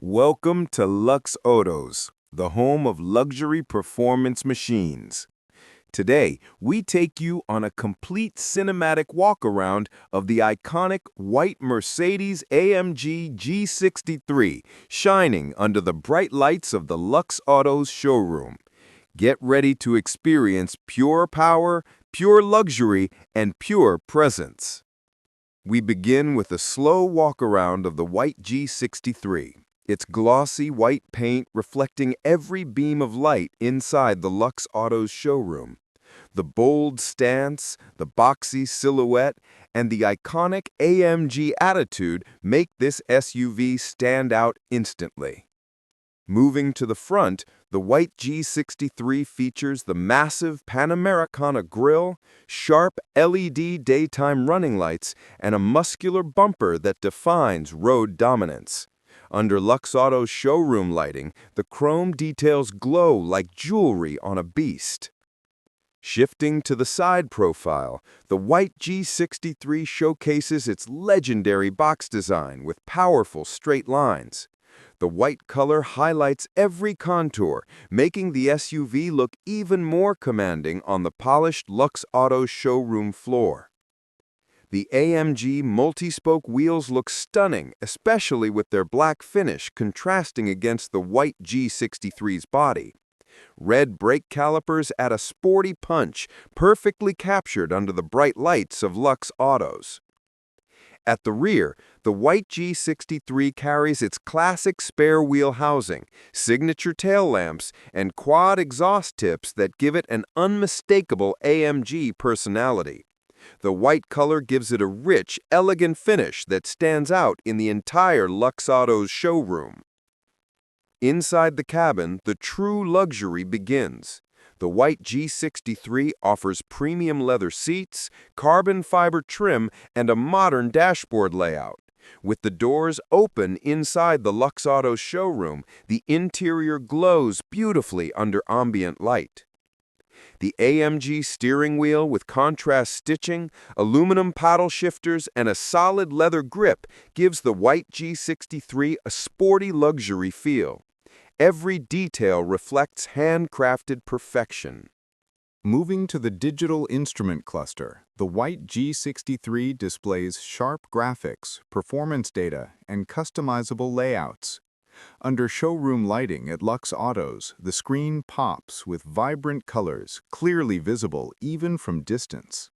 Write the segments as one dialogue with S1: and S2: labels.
S1: Welcome to LuxAutos, the home of luxury performance machines. Today, we take you on a complete cinematic walkaround of the iconic white Mercedes AMG G63, shining under the bright lights of the LuxAutos Showroom. Get ready to experience pure power, pure luxury, and pure presence. We begin with a slow walkaround of the white G63. Its glossy white paint reflecting every beam of light inside the LuxAutos showroom. The bold stance, the boxy silhouette, and the iconic AMG attitude make this SUV stand out instantly. Moving to the front, the white G63 features the massive Panamericana grille, sharp LED daytime running lights, and a muscular bumper that defines road dominance. Under LuxAutos showroom lighting, the chrome details glow like jewelry on a beast. Shifting to the side profile, the white G63 showcases its legendary box design with powerful straight lines. The white color highlights every contour, making the SUV look even more commanding on the polished LuxAutos showroom floor. The AMG multi-spoke wheels look stunning, especially with their black finish contrasting against the white G63's body. Red brake calipers add a sporty punch, perfectly captured under the bright lights of LuxAutos. At the rear, the white G63 carries its classic spare wheel housing, signature tail lamps, and quad exhaust tips that give it an unmistakable AMG personality. The white color gives it a rich, elegant finish that stands out in the entire LuxAutos showroom. Inside the cabin, the true luxury begins. The white G63 offers premium leather seats, carbon fiber trim, and a modern dashboard layout. With the doors open inside the LuxAutos showroom, the interior glows beautifully under ambient light. The AMG steering wheel with contrast stitching, aluminum paddle shifters, and a solid leather grip gives the white G63 a sporty luxury feel. Every detail reflects handcrafted perfection. Moving to the digital instrument cluster, the white G63 displays sharp graphics, performance data, and customizable layouts. Under showroom lighting at LuxAutos, the screen pops with vibrant colors, clearly visible even from distance.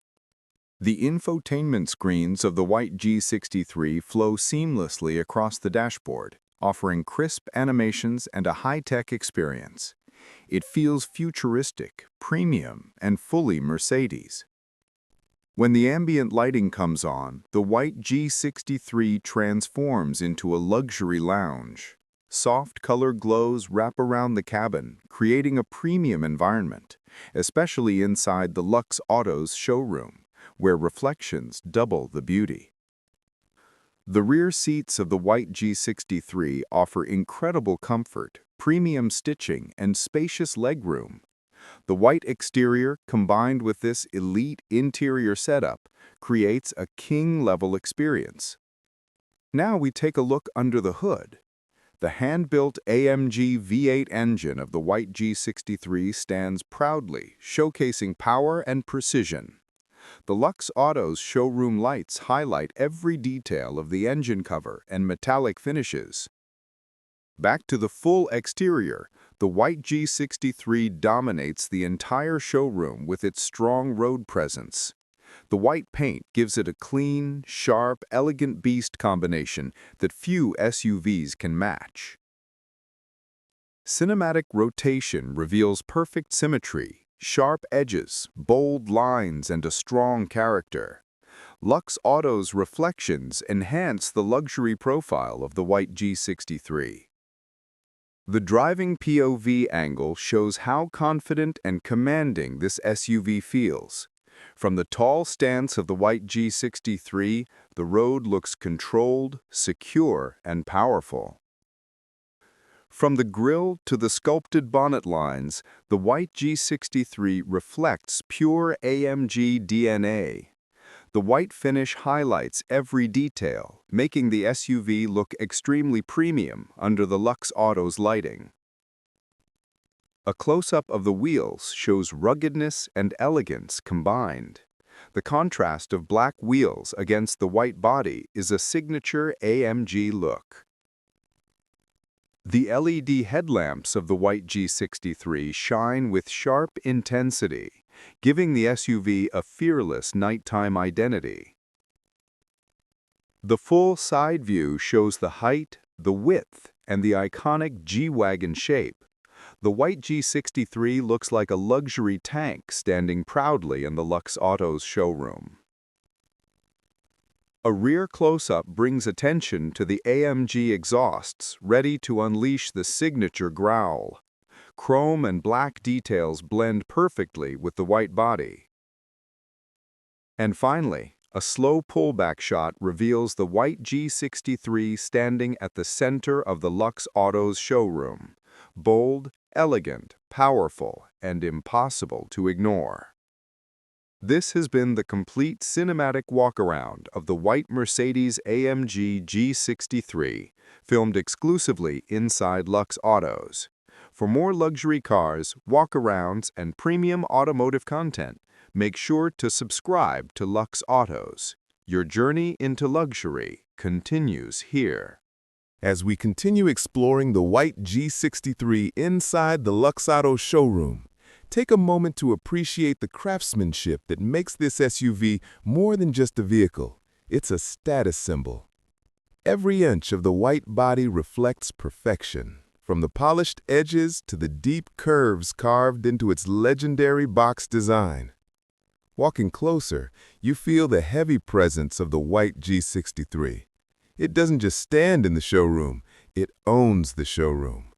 S1: The infotainment screens of the white G63 flow seamlessly across the dashboard, offering crisp animations and a high-tech experience. It feels futuristic, premium, and fully Mercedes. When the ambient lighting comes on, the white G63 transforms into a luxury lounge. Soft color glows wrap around the cabin, creating a premium environment, especially inside the LuxAutos showroom, where reflections double the beauty. The rear seats of the white G63 offer incredible comfort, premium stitching, and spacious legroom. The white exterior, combined with this elite interior setup, creates a king-level experience. Now we take a look under the hood. The hand-built AMG V8 engine of the white G63 stands proudly, showcasing power and precision. The LuxAutos showroom lights highlight every detail of the engine cover and metallic finishes. Back to the full exterior, the white G63 dominates the entire showroom with its strong road presence. The white paint gives it a clean, sharp, elegant beast combination that few SUVs can match. Cinematic rotation reveals perfect symmetry, sharp edges, bold lines, and a strong character. LuxAutos reflections enhance the luxury profile of the white G63. The driving POV angle shows how confident and commanding this SUV feels. From the tall stance of the white G63, the road looks controlled, secure, and powerful. From the grille to the sculpted bonnet lines, the white G63 reflects pure AMG DNA.
S2: The white finish highlights every detail, making the SUV look extremely premium under the LuxAutos lighting. A close-up of the wheels shows ruggedness and elegance combined. The contrast of black wheels against the white body is a signature AMG look. The LED headlamps of the white G63 shine with sharp intensity, giving the SUV a fearless nighttime identity. The full side view shows the height, the width, and the iconic G-Wagon shape. The white G63 looks like a luxury tank standing proudly in the LuxAutos showroom. A rear close-up brings attention to the AMG exhausts, ready to unleash the signature growl. Chrome and black details blend perfectly with the white body. And finally, a slow pullback shot reveals the white G63 standing at the center of the LuxAutos showroom. Bold, elegant, powerful, and impossible to ignore. This has been the complete cinematic walkaround of the white Mercedes-AMG G63, filmed exclusively inside LuxAutos. For more luxury cars, walkarounds, and premium automotive content, make sure to subscribe to LuxAutos. Your journey into luxury continues here.
S1: As we continue exploring the white G63 inside the LuxAutos showroom, take a moment to appreciate the craftsmanship that makes this SUV more than just a vehicle. It's a status symbol. Every inch of the white body reflects perfection, from the polished edges to the deep curves carved into its legendary box design. Walking closer, you feel the heavy presence of the white G63. It doesn't just stand in the showroom, it owns the showroom.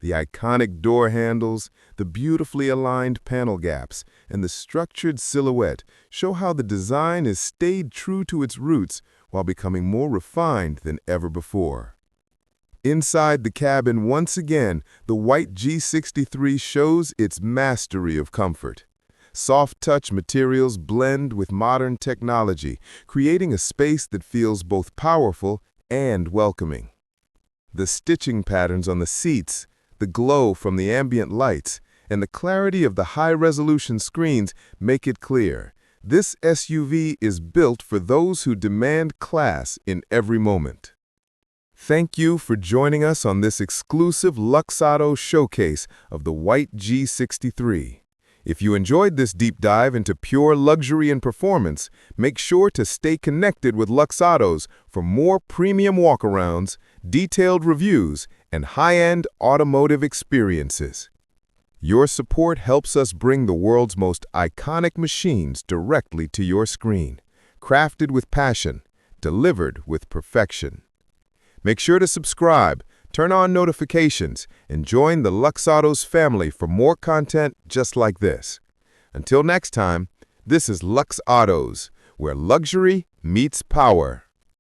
S1: The iconic door handles, the beautifully aligned panel gaps, and the structured silhouette show how the design has stayed true to its roots while becoming more refined than ever before. Inside the cabin, once again, the white G63 shows its mastery of comfort. Soft-touch materials blend with modern technology, creating a space that feels both powerful and welcoming. The stitching patterns on the seats, the glow from the ambient lights, and the clarity of the high-resolution screens make it clear. This SUV is built for those who demand class in every moment. Thank you for joining us on this exclusive LuxAutos showcase of the white G63. If you enjoyed this deep dive into pure luxury and performance, make sure to stay connected with LuxAutos for more premium walkarounds, detailed reviews, and high-end automotive experiences. Your support helps us bring the world's most iconic machines directly to your screen, crafted with passion, delivered with perfection. Make sure to subscribe, turn on notifications, and join the LuxAutos family for more content just like this. Until next time, this is LuxAutos, where luxury meets power.